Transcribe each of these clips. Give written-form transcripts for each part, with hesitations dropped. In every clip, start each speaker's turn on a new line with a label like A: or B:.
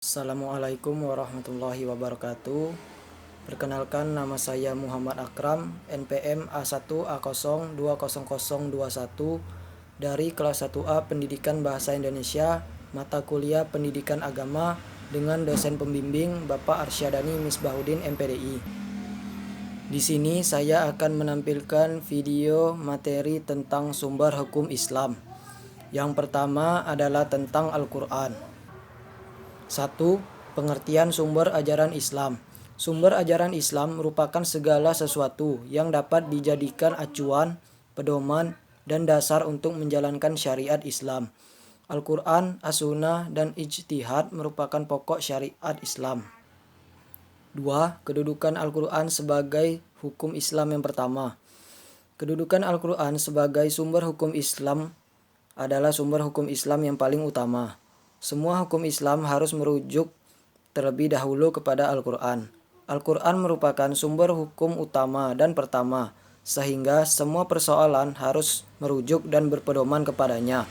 A: Assalamualaikum warahmatullahi wabarakatuh. Perkenalkan, nama saya Muhammad Akram, NPM A1A0200021 dari kelas 1A Pendidikan Bahasa Indonesia, mata kuliah Pendidikan Agama dengan dosen pembimbing Bapak Arsyadani Misbahuddin MPDI. Di sini saya akan menampilkan video materi tentang sumber hukum Islam. Yang pertama adalah tentang Al-Quran. 1. Pengertian sumber ajaran Islam. Sumber ajaran Islam merupakan segala sesuatu yang dapat dijadikan acuan, pedoman, dan dasar untuk menjalankan syariat Islam. Al-Quran, As-Sunnah, dan Ijtihad merupakan pokok syariat Islam. 2. Kedudukan Al-Quran sebagai hukum Islam yang pertama. Kedudukan Al-Quran sebagai sumber hukum Islam adalah sumber hukum Islam yang paling utama. Semua hukum Islam harus merujuk terlebih dahulu kepada Al-Quran. Al-Quran merupakan sumber hukum utama dan pertama, sehingga semua persoalan harus merujuk dan berpedoman kepadanya.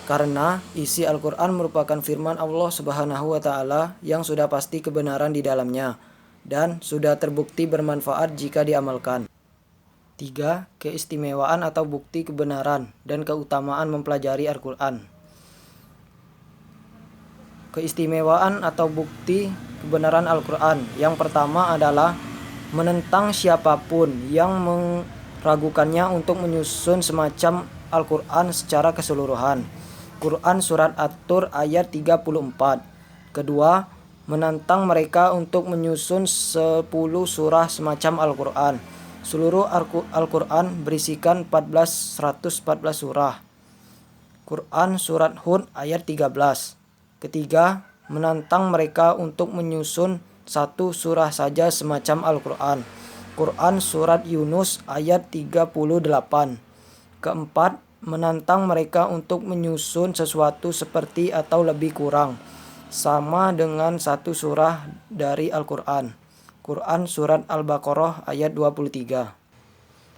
A: Karena isi Al-Quran merupakan firman Allah Subhanahu wa Ta'ala yang sudah pasti kebenaran di dalamnya dan sudah terbukti bermanfaat jika diamalkan. 3. Keistimewaan atau bukti kebenaran dan keutamaan mempelajari Al-Quran. Keistimewaan atau bukti kebenaran Al-Quran yang pertama adalah menentang siapapun yang meragukannya untuk menyusun semacam Al-Quran secara keseluruhan. Quran Surat At-Tur ayat 34. Kedua, menantang mereka untuk menyusun 10 surah semacam Al-Quran. Seluruh Al-Quran berisikan 114 surah. Quran Surat Hud ayat 13. Ketiga, menantang mereka untuk menyusun satu surah saja semacam Al-Quran. Quran Surat Yunus ayat 38. Keempat, menantang mereka untuk menyusun sesuatu seperti atau lebih kurang sama dengan satu surah dari Al-Quran. Quran Surat Al-Baqarah ayat 23.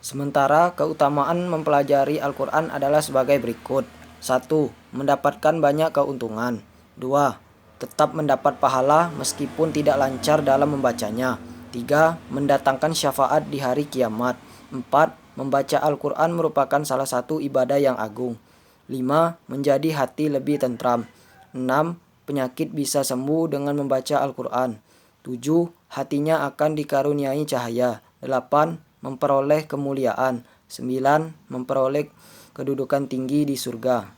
A: Sementara keutamaan mempelajari Al-Quran adalah sebagai berikut. 1. Mendapatkan banyak keuntungan. 2. Tetap mendapat pahala meskipun tidak lancar dalam membacanya. 3. Mendatangkan syafaat di hari kiamat. 4. Membaca Al-Quran merupakan salah satu ibadah yang agung. 5. Menjadi hati lebih tentram. 6. Penyakit bisa sembuh dengan membaca Al-Quran. 7. Hatinya akan dikaruniai cahaya. 8. Memperoleh kemuliaan. 9. Memperoleh kedudukan tinggi di surga.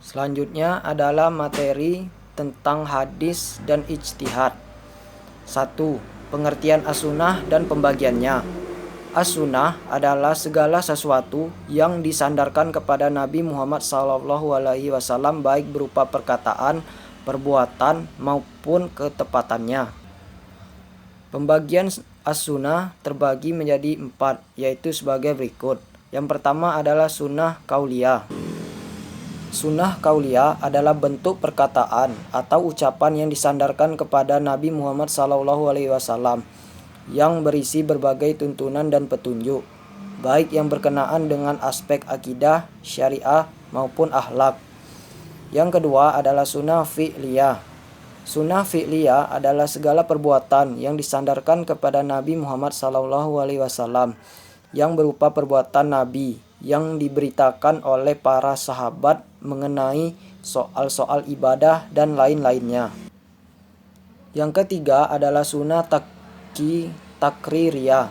A: Selanjutnya adalah materi tentang hadis dan ijtihad. 1. Pengertian as-sunnah dan pembagiannya. As-sunnah adalah segala sesuatu yang disandarkan kepada Nabi Muhammad SAW baik berupa perkataan, perbuatan, maupun ketepatannya. Pembagian as-sunnah terbagi menjadi 4, yaitu sebagai berikut. Yang pertama adalah sunnah qauliyah. Sunnah qauliyah adalah bentuk perkataan atau ucapan yang disandarkan kepada Nabi Muhammad SAW yang berisi berbagai tuntunan dan petunjuk, baik yang berkenaan dengan aspek akidah, syariah, maupun akhlak. Yang kedua adalah sunnah fi'liyah. Sunnah fi'liyah adalah segala perbuatan yang disandarkan kepada Nabi Muhammad SAW yang berupa perbuatan Nabi yang diberitakan oleh para sahabat mengenai soal-soal ibadah dan lain-lainnya. Yang ketiga adalah sunnah takririyah.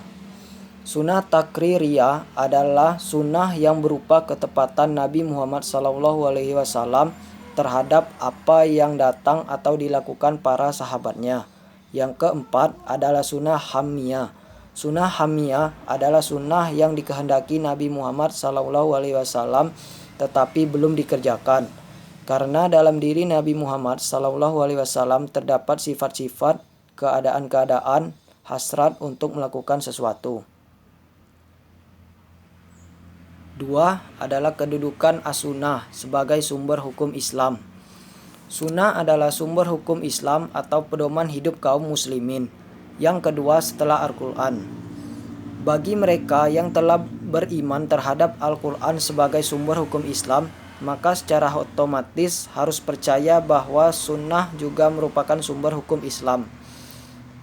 A: Sunnah takririyah adalah sunnah yang berupa ketepatan Nabi Muhammad SAW terhadap apa yang datang atau dilakukan para sahabatnya. Yang keempat adalah sunnah hamiyah. Sunnah hamiyah adalah sunnah yang dikehendaki Nabi Muhammad SAW tetapi belum dikerjakan. Karena dalam diri Nabi Muhammad SAW terdapat sifat-sifat, keadaan-keadaan, hasrat untuk melakukan sesuatu. 2 adalah kedudukan as-sunnah sebagai sumber hukum Islam. Sunnah adalah sumber hukum Islam atau pedoman hidup kaum muslimin yang kedua setelah Al-Quran. Bagi mereka yang telah beriman terhadap Al-Quran sebagai sumber hukum Islam, maka secara otomatis harus percaya bahwa sunnah juga merupakan sumber hukum Islam.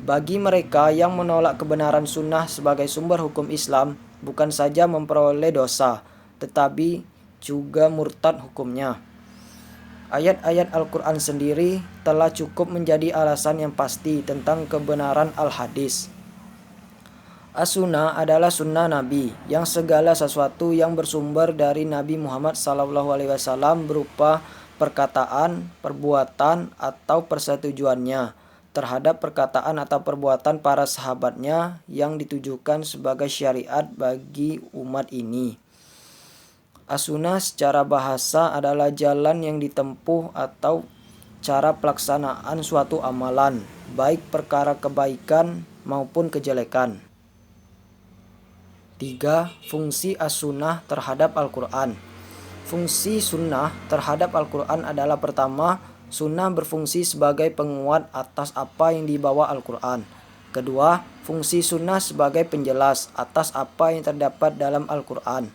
A: Bagi mereka yang menolak kebenaran sunnah sebagai sumber hukum Islam, bukan saja memperoleh dosa, tetapi juga murtad hukumnya. Ayat-ayat Al-Quran sendiri telah cukup menjadi alasan yang pasti tentang kebenaran al-hadis. As-sunnah adalah sunnah Nabi, yang segala sesuatu yang bersumber dari Nabi Muhammad SAW berupa perkataan, perbuatan, atau persetujuannya terhadap perkataan atau perbuatan para sahabatnya yang ditujukan sebagai syariat bagi umat ini. As-sunnah secara bahasa adalah jalan yang ditempuh atau cara pelaksanaan suatu amalan, baik perkara kebaikan maupun kejelekan. 3. Fungsi as-sunnah terhadap Al-Quran. Fungsi sunnah terhadap Al-Quran adalah pertama, sunnah berfungsi sebagai penguat atas apa yang dibawa Al-Quran. Kedua, fungsi sunnah sebagai penjelas atas apa yang terdapat dalam Al-Quran.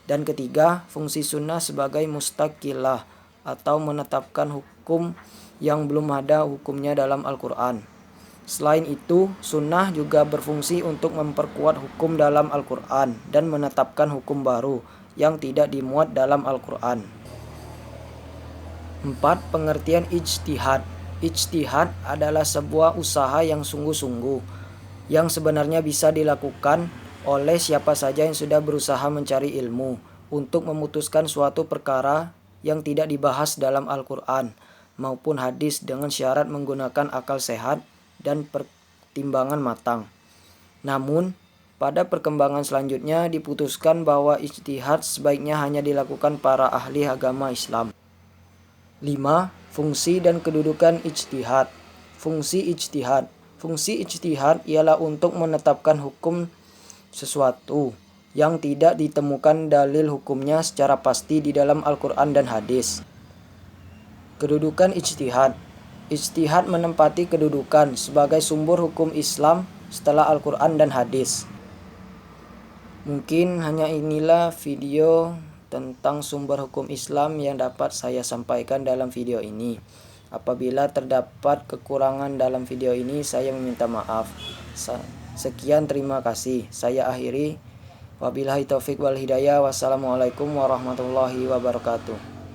A: Dan ketiga, fungsi sunnah sebagai mustaqilah atau menetapkan hukum yang belum ada hukumnya dalam Al-Quran. Selain itu, sunnah juga berfungsi untuk memperkuat hukum dalam Al-Quran dan menetapkan hukum baru yang tidak dimuat dalam Al-Quran. 4. Pengertian ijtihad. Ijtihad adalah sebuah usaha yang sungguh-sungguh, yang sebenarnya bisa dilakukan oleh siapa saja yang sudah berusaha mencari ilmu untuk memutuskan suatu perkara yang tidak dibahas dalam Al-Quran maupun hadis dengan syarat menggunakan akal sehat dan pertimbangan matang. Namun, pada perkembangan selanjutnya diputuskan bahwa ijtihad sebaiknya hanya dilakukan para ahli agama Islam. 5. Fungsi dan kedudukan ijtihad. Fungsi ijtihad. Fungsi ijtihad ialah untuk menetapkan hukum sesuatu yang tidak ditemukan dalil hukumnya secara pasti di dalam Al-Quran dan hadis. Kedudukan ijtihad. Ijtihad menempati kedudukan sebagai sumber hukum Islam setelah Al-Quran dan hadis. Mungkin hanya inilah video tentang sumber hukum Islam yang dapat saya sampaikan dalam video ini. Apabila terdapat kekurangan dalam video ini, saya meminta maaf. Sekian, terima kasih. Saya akhiri. Wabillahi taufik wal hidayah. Wassalamualaikum warahmatullahi wabarakatuh.